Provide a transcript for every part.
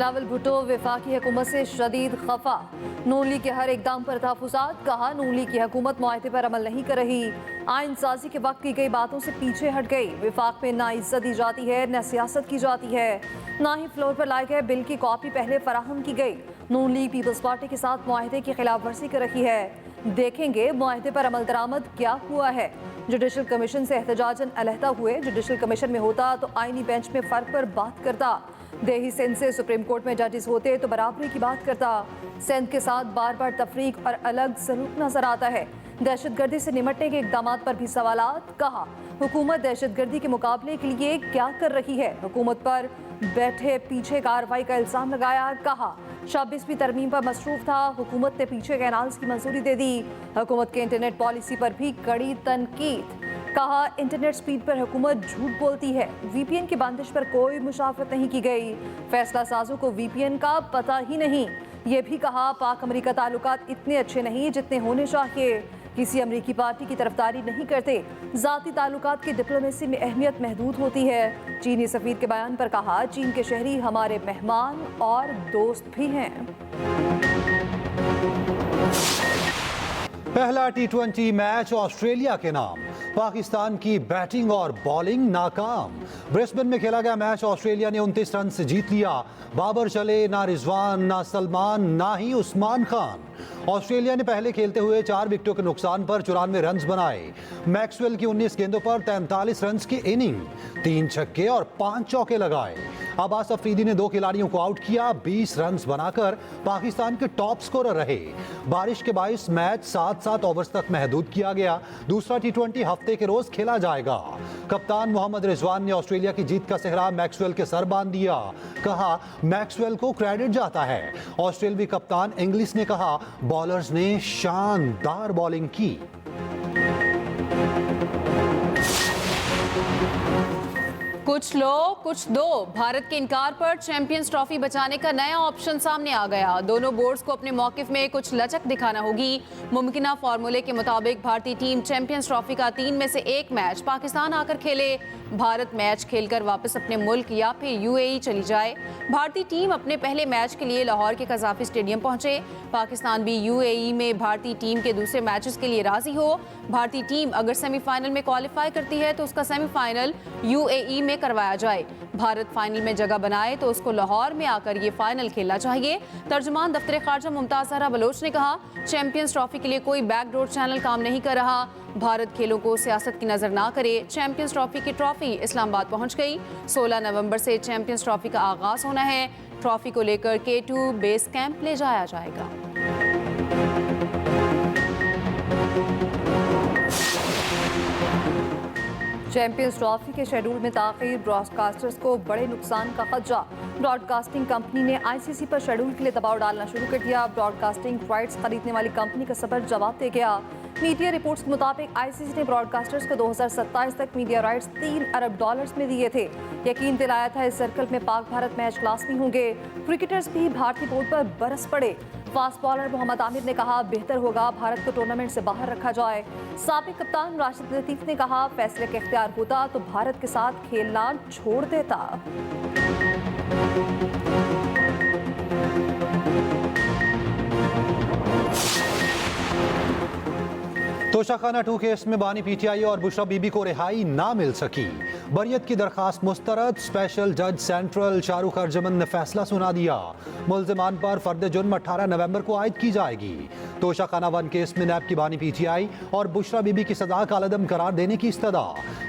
बिलावल भुट्टो वफाकी हुकूमत से शदीद खफा। नून लीग के हर इकदाम पर तहफ़्फ़ुज़ात। कहा नून लीग की हुकूमत मुआहदे पर अमल नहीं कर रही, आइन साजी के वक्त की गई बातों से पीछे हट गई। विफाक में ना इज्जत दी जाती है न सियासत की जाती है, ना ही फ्लोर पर लाए गए बिल की कॉपी पहले फराहम की गई। नून लीग पीपल्स पार्टी के साथ मुआहदे की खिलाफ वर्जी कर रही है। देखेंगे मुआहदे पर अमल दरामद क्या हुआ है। जुडिशल कमीशन से एहतजाजन अलहदा हुए। जुडिशल कमीशन में होता तो आईनी बेंच में फ़र्क पर बात करता। देही सिंध से सुप्रीम कोर्ट में जजेस होते तो बराबरी की बात करता। सिंध के साथ बार बार तफरीक और अलग सलूक नजर आता है। दहशतगर्दी से निमटने के इकदाम पर भी सवालात। कहा हुकूमत दहशतगर्दी के मुकाबले के लिए क्या कर रही है। हुकूमत पर बैठे पीछे कार्रवाई का इल्ज़ाम लगाया। कहा 26वीं तरमीम पर मसरूफ था, हुकूमत ने पीछे के एनाल्स की मंजूरी दे दी। हुकूमत के इंटरनेट पॉलिसी पर भी कड़ी तनकीद। कहा इंटरनेट स्पीड पर हुकूमत झूठ बोलती है। वीपीएन की बंदिश पर कोई मुशावरत नहीं की गई। फैसला साजों को वीपीएन का पता ही नहीं। ये भी कहा पाक अमेरिका ताल्लुकात इतने अच्छे नहीं जितने होने चाहिए। किसी अमरीकी पार्टी की तरफदारी नहीं करते। ज़ाती ताल्लुकात की डिप्लोमेसी में अहमियत महदूद होती है। चीनी सफीर के बयान पर कहा चीन के शहरी हमारे मेहमान और दोस्त भी हैं। पहला टी20 मैच ऑस्ट्रेलिया के नाम। पाकिस्तान की बैटिंग और बॉलिंग नाकाम। ब्रिस्बेन में खेला गया मैच ऑस्ट्रेलिया ने 29 रन से जीत लिया। बाबर चले ना रिजवान ना सलमान ना ही उस्मान खान। ऑस्ट्रेलिया ने पहले खेलते हुए 4 विकेटों के नुकसान पर 94 रन बनाए। मैक्सवेल की 19 गेंदों पर 43 रन की इनिंग, 3 छक्के और 5 चौके लगाए। अब्बास अफरीदी ने 2 खिलाड़ियों को आउट किया। 20 रन बनाकर पाकिस्तान के टॉप स्कोरर रहे। बारिश के बाइस मैच 7-7 ओवर्स तक महदूद किया गया। दूसरा टी20 हफ्ते के रोज खेला जाएगा। कप्तान मोहम्मद रिजवान ने ऑस्ट्रेलिया की जीत का सेहरा मैक्सवेल के सर बांध दिया। कहा मैक्सवेल को क्रेडिट जाता है। ऑस्ट्रेलियाई कप्तान इंग्लिश ने कहा बॉलर्स ने शानदार बॉलिंग की। कुछ लो कुछ दो, भारत के इनकार पर चैंपियंस ट्रॉफी बचाने का नया ऑप्शन सामने आ गया। दोनों बोर्ड्स को अपने मौकिफ में कुछ लचक दिखाना होगी। मुमकिना फार्मूले के मुताबिक भारतीय टीम चैंपियंस ट्रॉफी का 3 में से 1 मैच पाकिस्तान आकर खेले। भारत मैच खेलकर वापस अपने मुल्क या फिर यूएई चली जाए। भारतीय टीम अपने पहले मैच के लिए लाहौर के कज़ाफी स्टेडियम पहुंचे। पाकिस्तान भी यूएई में भारतीय टीम के दूसरे मैचेस के लिए राजी हो। भारतीय टीम अगर सेमीफाइनल में क्वालिफाई करती है तो उसका सेमीफाइनल यूएई में करवाया जाए। भारत फाइनल में जगह बनाए तो उसको लाहौर में आकर ये फाइनल खेलना चाहिए। तर्जुमान दफ्तर खारजा मुमताज सहरा बलोच ने कहा चैंपियंस ट्रॉफी के लिए कोई बैकडोर चैनल काम नहीं कर रहा। भारत खेलों को सियासत की नजर ना करे। चैंपियंस ट्रॉफी की ट्रॉफी इस्लामाबाद पहुंच गई। 16 नवंबर से चैंपियंस ट्रॉफी का आगाज होना है। ट्रॉफी को लेकर K2 बेस कैंप ले जाया जाएगा। चैंपियंस ट्रॉफी के शेड्यूल में ताख़ीर, ब्रॉडकास्टर्स को बड़े नुकसान का खदशा। ब्रॉडकास्टिंग कंपनी ने आईसीसी पर शेड्यूल के लिए दबाव डालना शुरू कर दिया। ब्रॉडकास्टिंग राइट्स खरीदने वाली कंपनी का सबर जवाब दे गया। मीडिया रिपोर्ट्स के मुताबिक आईसीसी ने ब्रॉडकास्टर्स को 2027 तक मीडिया राइट्स $3 अरब में दिए थे। यकीन दिलाया था इस सर्कल में पाक भारत मैच लाजमी होंगे। क्रिकेटर्स भी भारतीय बोर्ड पर बरस पड़े। फास्ट बॉलर मोहम्मद आमिर ने कहा बेहतर होगा भारत को टूर्नामेंट से बाहर रखा जाए। साबिक कप्तान राशिद लतीफ ने कहा फैसले का इख्तियार होता तो भारत के साथ खेलना छोड़ देता। तोशाखाना 2 केस में बानी पीटीआई और बुशरा बीबी को रिहाई ना मिल सकी। बरियत की दरखास्त मुस्तरद। स्पेशल जज सेंट्रल शाहरुख अर्जमन ने फैसला सुना दिया। मुल्जिमान पर फर्द जुर्म 18 नवंबर को आयद की जाएगी। तोशाखाना 1 केस में नैब की बानी पीटीआई और बुशरा बीबी की सजा कालअदम करार देने की इस्तदा।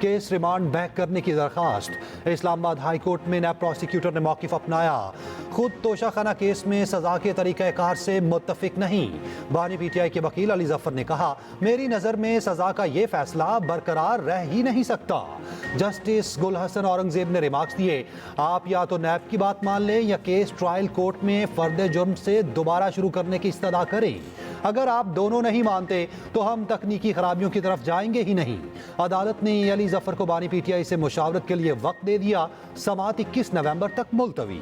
केस रिमांड बैक करने की दरखास्त। इस्लामाबाद हाई कोर्ट में नैब प्रोसिक्यूटर ने मौकिफ अपनाया। खुद तोशाखाना केस में सजा के तरीक़ाकार से मुत्तफिक नहीं। बानी पीटीआई के वकील अली जफर ने कहा मेरी नजर में सजा का ये फैसला बरकरार रह ही नहीं सकता। जस्टिस गुल हसन औरंगजेब ने रिमार्क्स दिए आप या तो नैब की बात मान लें या केस ट्रायल कोर्ट में फर्द जुर्म से दोबारा शुरू करने की इस्तदा करें। अगर आप दोनों नहीं मानते तो हम तकनीकी खराबियों की तरफ जाएंगे ही नहीं। अदालत ने अली जफर को बानी पीटीआई से मुशावरत के लिए वक्त दे दिया। समाअत 21 नवंबर तक मुलतवी।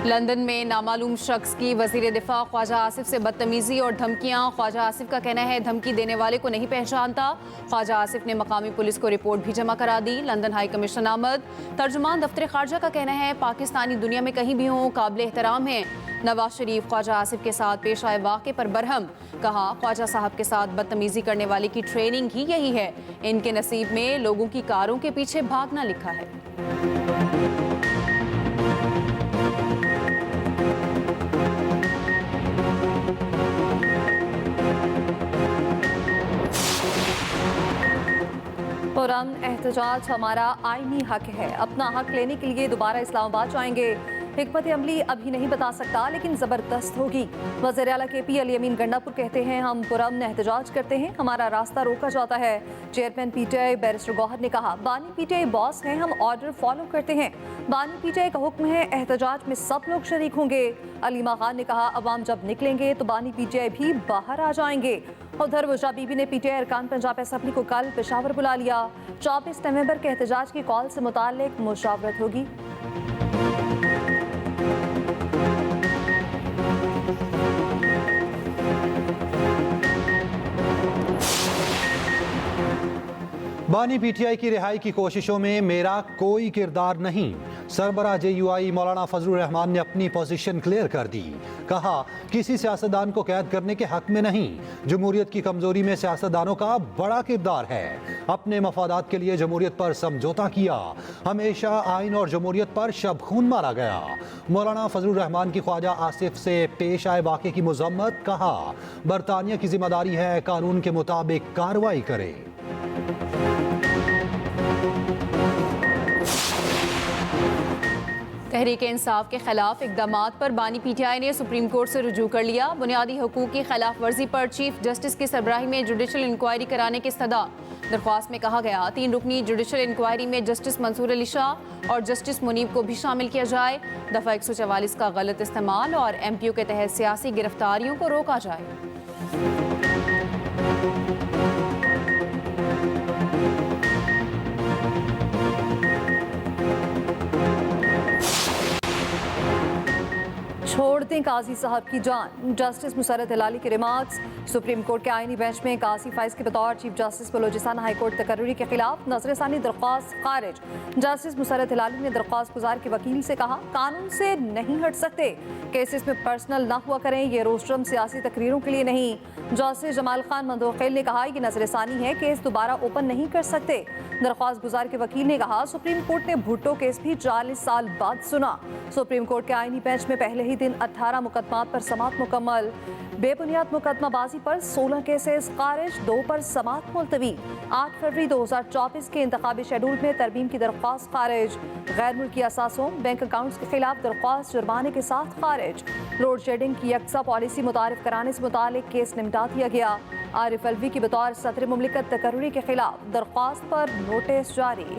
लंदन में नामालूम शख्स की वजीर दिफा ख्वाजा आसिफ से बदतमीजी और धमकियां। ख्वाजा आसिफ का कहना है धमकी देने वाले को नहीं पहचानता। ख्वाजा आसिफ ने मकामी पुलिस को रिपोर्ट भी जमा करा दी। लंदन हाई कमिश्नर आमद तर्जुमान दफ्तर खारजा का कहना है पाकिस्तानी दुनिया में कहीं भी हों काबिल एहतराम है। नवाज शरीफ ख्वाजा आसिफ के साथ पेश आए वाक़े पर बरहम। कहा ख्वाजा साहब के साथ बदतमीजी करने वाले की ट्रेनिंग ही यही है। इनके नसीब में लोगों की कारों के पीछे भागना लिखा है। पुरअमन एहतजाज हमारा आईनी हक है। अपना हक लेने के लिए दोबारा इस्लामाबाद जाएंगे। हिकमत अमली अभी नहीं बता सकता लेकिन ज़बरदस्त होगी। वज़ीर आला KP अली अमीन गंडापुर कहते हैं हम पुरअमन एहतजाज करते हैं, हमारा रास्ता रोका जाता है। चेयरमैन PTI बैरिस्टर गौहर ने कहा बानी PTI बॉस हैं, हम ऑर्डर फॉलो करते हैं। बानी PTI का हुक्म है, एहतजाज में सब लोग शरीक होंगे। अलीमा खान ने कहा अवाम जब निकलेंगे तो बानी PTI भी बाहर आ जाएंगे। उधर बुशरा बीबी ने PTI अरकान पंजाब असम्बली को कल पेशावर बुला लिया। 24 नवंबर के एहतजाज की कॉल से मुताल्लिक मुशावरत होगी। बानी PTI की रिहाई की कोशिशों में मेरा कोई किरदार नहीं। सरबराह JUI मौलाना फजलुर रहमान ने अपनी पोजीशन क्लियर कर दी। कहा किसी सियासतदान को कैद करने के हक में नहीं। जमहूरियत की कमजोरी में सियासतदानों का बड़ा किरदार है। अपने मफादात के लिए जमहूरियत पर समझौता किया। हमेशा आइन और जमहूरियत पर शब खून मारा गया। मौलाना फजलुर रहमान की ख्वाजा आसिफ से पेश आए वाक़े की मजम्मत। कहा बरतानिया की जिम्मेदारी है कानून के मुताबिक कार्रवाई करे। तहरीक इंसाफ के खिलाफ इकदामात पर बानी PTI ने सुप्रीम कोर्ट से रुजू कर लिया। बुनियादी हकूक की खिलाफ वर्जी पर चीफ जस्टिस की सरबराही में जुडिशल इंक्वायरी कराने की सदा। दरख्वास्त में कहा गया 3 रुकनी जुडिशल इंक्वायरी में जस्टिस मंसूर अली शाह और जस्टिस मुनीब को भी शामिल किया जाए। दफा 144 का गलत इस्तेमाल और MPO के तहत सियासी गिरफ्तारियों को रोका जाए। छोड़ दें काजी साहब की जान। जस्टिस मुसर्रत हिलाली के रिमार्क्स। सुप्रीम कोर्ट के आईनी बेंच में काजी फाइज के बतौर chief justice Balochistan high court तकर्री के खिलाफ नजरसानी दरख्वास्त खारिज। जस्टिस मुसर्रत हिलाली ने दरख्वास्त गुजार के वकील से कहा कानून से नहीं हट सकते, केसेस में पर्सनल ना हुआ करें, ये रोस्ट्रम सियासी तकरीरों के लिए नहीं। जस्टिस जमाल खान मंदोखेल ने कहा ये नजरसानी है, केस दोबारा ओपन नहीं कर सकते। दरख्वास्त गुजार के वकील ने कहा सुप्रीम कोर्ट ने भुट्टो केस भी 40 साल बाद सुना। सुप्रीम कोर्ट के आईनी बेंच में पहले ही दिन 18 मुकदमात पर समात मुकम्मल। बेबुनियाद मुकदमाबाजी पर 16 केसेस खारिज, 2 पर समात मुलतवी। 8 फरवरी 2024 के इंतखाबी शेड्यूल में तरमीम की दरख्वास्त खारिज। गैर मुल्की असासों बैंक अकाउंट्स के खिलाफ दरख्वास्त जुर्माने के साथ खारिज। लोड शेडिंग की यकसा पॉलिसी मुतारिफ कराने से मुतालिक केस निपटा दिया गया। आरिफ अलवी की बतौर सदर मुमलिकत तकर्री के खिलाफ दरख्वास्त पर नोटिस जारी।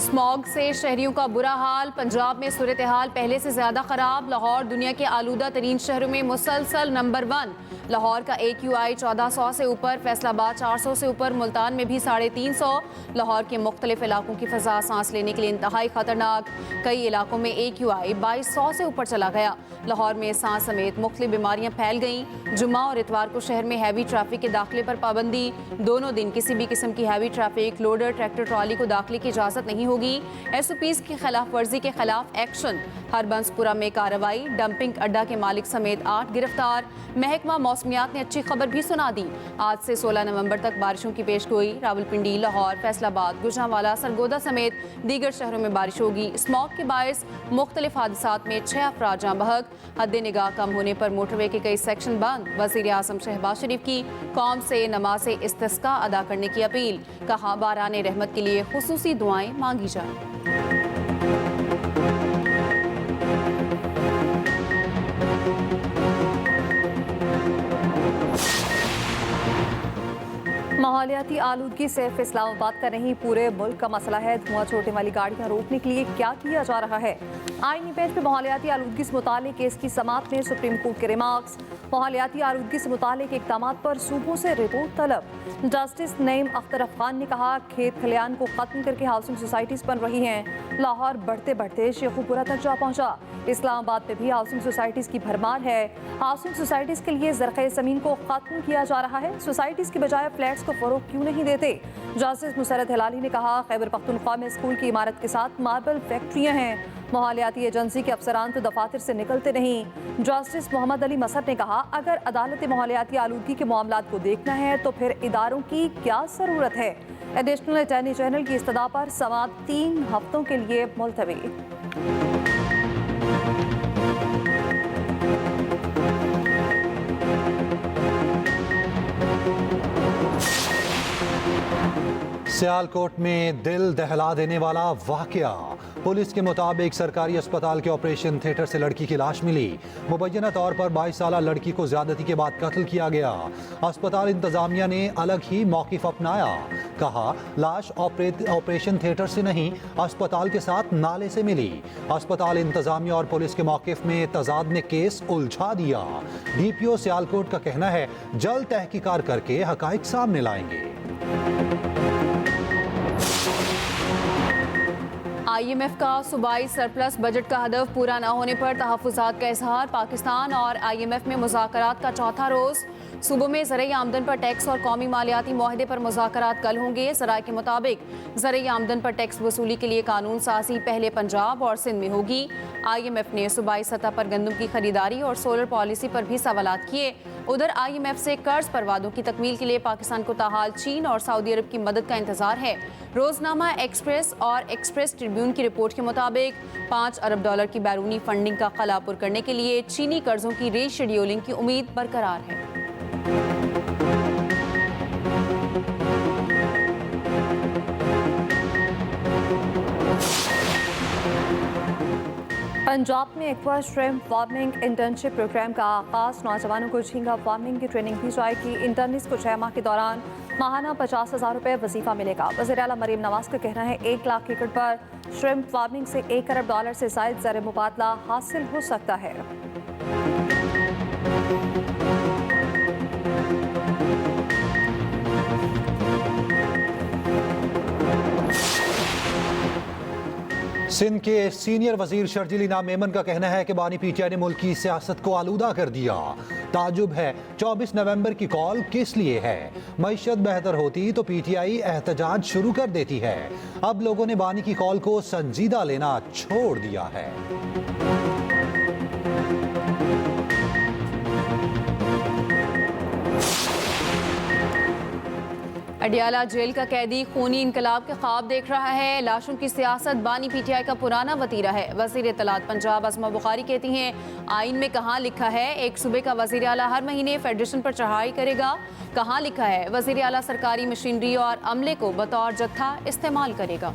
स्मॉग से शहरियों का बुरा हाल। पंजाब में सूरत हाल पहले से ज्यादा खराब। लाहौर दुनिया के आलूदा तरीन शहरों में मुसलसल नंबर 1। लाहौर का AQI 1400 से ऊपर, फैसलाबाद 400 से ऊपर, मुल्तान में भी 350। लाहौर के मुख्तलिफ इलाकों की फ़ज़ा सांस लेने के लिए इंतहाई ख़तरनाक। कई इलाकों में AQI 2200 से ऊपर चला गया। लाहौर में सांस समेत मुख्तलिफ बीमारियां फैल गईं। जुम्मा और इतवार को शहर में हैवी ट्रैफिक के दाखिले पर पाबंदी। दोनों दिन किसी भी किस्म की heavy traffic, loader, tractor trolley को दाखिले की इजाज़त नहीं होगी। SOPs की खिलाफ वर्जी के खिलाफ एक्शन। हरबंसपुरा में कार्रवाई। डंपिंग अड्डा के मालिक समेत 8 गिरफ्तार। महकमा मौसमियात ने अच्छी खबर भी सुना दी। आज से 16 नवंबर तक बारिशों की पेशगोई। रावलपिंडी, लाहौर, फैसलाबाद, गुजरांवाला, सरगोदा समेत दीगर शहरों में बारिश होगी। स्मॉग के बायस मुख्तलिफ हादसात में 6 अफराद जाँ बहक। हद निगाह कम होने पर मोटरवे के कई सेक्शन बंद। वज़ीर आज़म शहबाज शरीफ की कौम से नमाज इस्तिस्का अदा करने की अपील। कहा बारान रहमत के लिए खुसूसी दुआएं मांगी जाए। माहौल माहौलियाती आलूदगी सिर्फ इस्लामाबाद का नहीं, पूरे मुल्क का मसला है। धुआं छोड़ने वाली गाड़ियां रोकने के लिए क्या किया जा रहा है? आईनी बेंच पे माहौलियाती आलूदगी से मुतालिक केस की समाअत में सुप्रीम कोर्ट के रिमार्क्स। माहौलियाती आलूदगी से मुतालिक इक़दामात पर सूबों से रिपोर्ट तलब। जस्टिस नईम अख्तर अफगान ने कहा, खेत खलियान को खत्म करके हाउसिंग सोसाइटीज बन रही हैं। लाहौर बढ़ते बढ़ते शेखुपुरा तक जा पहुंचा। इस्लामाबाद में भी हाउसिंग सोसाइटीज की भरमार है। हाउसिंग सोसाइटीज के लिए ज़रख़े ज़मीन को खत्म किया जा रहा है। सोसाइटीज की बजाय फ्लैट्स को फरोख्त क्यों नहीं देते? जस्टिस मुसरत हिलाली ने कहा, खैबर पख्तूनख्वा में स्कूल की इमारत के साथ मार्बल फैक्ट्रियां हैं। माहौलियाती एजेंसी के अफसरान तो दफातर से निकलते नहीं। जस्टिस मोहम्मद अली मसर ने कहा, अगर अदालत माहौलियाती आलूदगी के मामलात को देखना है तो फिर इदारों की क्या ज़रूरत है? एडिशनल अटॉर्नी जनरल की इस्तदा पर समाअत 3 हफ्तों के लिए मुलतवी। सियालकोट में दिल दहला देने वाला वाकया। पुलिस के मुताबिक सरकारी अस्पताल के ऑपरेशन थिएटर से लड़की की लाश मिली। मुबैना तौर पर 22 साला लड़की को ज्यादती के बाद कत्ल किया गया। अस्पताल इंतजामिया ने अलग ही मौकिफ अपनाया। कहा, लाश ऑपरेशन थिएटर से नहीं, अस्पताल के साथ नाले से मिली। अस्पताल इंतजामिया और पुलिस के मौकिफ में तजाद ने केस उलझा दिया। DPO सियालकोट का कहना है, जल्द तहकीकात करके हकाइक सामने लाएंगे। IMF का सूबाई सरप्लस बजट का हदफ पूरा न होने पर तहफ़्फ़ुज़ात का इज़हार। पाकिस्तान और IMF में मुज़ाकरात का चौथा रोज़। सूबों में ज़रई आमदन पर टैक्स और कौमी मालियाती मुआहदे पर मुज़ाकरात कल होंगे। ज़राए के मुताबिक ज़रई आमदन पर टैक्स वसूली के लिए कानून साज़ी पहले पंजाब और सिंध में होगी। IMF ने सूबाई सतह पर गंदम की खरीदारी और सोलर पॉलिसी पर भी सवालात किए। उधर IMF से कर्ज पर वादों की तकमील के लिए पाकिस्तान को ताहाल चीन और सऊदी अरब की मदद का इंतजार है। रोजनामा एक्सप्रेस और एक्सप्रेस ट्रिब्यून की रिपोर्ट के मुताबिक $5 अरब की बैरूनी फंडिंग का खलापुर करने के लिए चीनी कर्जों की रीशेड्यूलिंग की उम्मीद बरकरार है। पंजाब में aqua shrimp farming internship programme का आगाज। नौजवानों को झींगा फार्मिंग की ट्रेनिंग दी जाएगी। इंटर्निस को 6 माह के दौरान माहाना 50,000 रुपये वजीफा मिलेगा। वज़ीर आला मरीम नवाज का कहना है, 1 लाख एकड़ पर श्रिम्प फार्मिंग से $1 अरब से ज़ायद ज़र मुबादला हासिल हो सकता है। सिंध के सीनियर वजीर शर्जील इनाम मेमन का कहना है कि बानी PTI ने मुल्क की सियासत को आलूदा कर दिया। ताजुब है, 24 नवंबर की कॉल किस लिए है? मईशत बेहतर होती तो PTI एहतजाज शुरू कर देती है। अब लोगों ने बानी की कॉल को संजीदा लेना छोड़ दिया है। अडियाला जेल का कैदी खूनी इनकलाब के ख्वाब देख रहा है। लाशों की सियासत बानी PTI का पुराना वतीरा है। वज़ीर इत्तलात पंजाब अज़मा बुखारी कहती हैं, आइन में कहाँ लिखा है एक सूबे का वज़ीर आला हर महीने फेडरेशन पर चढ़ाई करेगा? कहाँ लिखा है वज़ीर आला सरकारी मशीनरी और अमले को बतौर जत्था इस्तेमाल करेगा?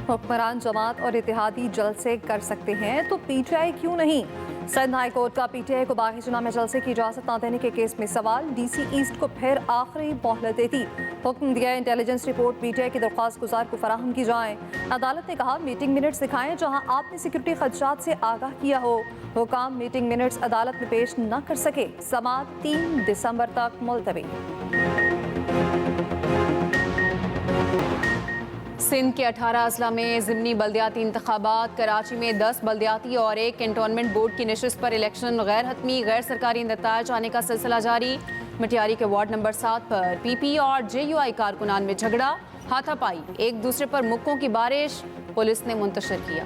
हुक्मरान जमात और इत्तेहादी जलसे कर सकते हैं तो PTI क्यों नहीं? सिंध हाई कोर्ट का PTI को बाग़-ए-जनाह में जलसे की इजाज़त न देने के केस में सवाल। DC ईस्ट को फिर आखिरी मोहलत देती। हुक्म दिया, इंटेलिजेंस रिपोर्ट PTI की दरख्वास्त गुजार को फराहम की जाए। अदालत ने कहा, मीटिंग मिनट्स दिखाएं जहां आपने सिक्योरिटी खदशात से आगाह किया हो। हुकाम मीटिंग मिनट्स अदालत में पेश न कर सके। समाअत 3 दिसंबर तक मुलतवी। सिंध के 18 अजला में ज़िमनी बल्दियाती इंतखाबात। कराची में 10 बल्दियाती और 1 कैंटोनमेंट बोर्ड की नशिस्त पर इलेक्शन गैर हतमी गैर सरकारी नतायज आने का सिलसिला जारी। मटियारी के वार्ड नंबर 7 पर PP और JUI कारकुनान में झगड़ा, हाथापाई, एक दूसरे पर मुक्कों की बारिश, पुलिस ने मुंतशिर किया।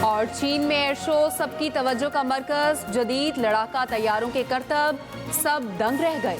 और चीन में एयर शो सबकी तवज्जो का मरकज। जदीद लड़ाका तैयारों के करतब, सब दंग रह गए।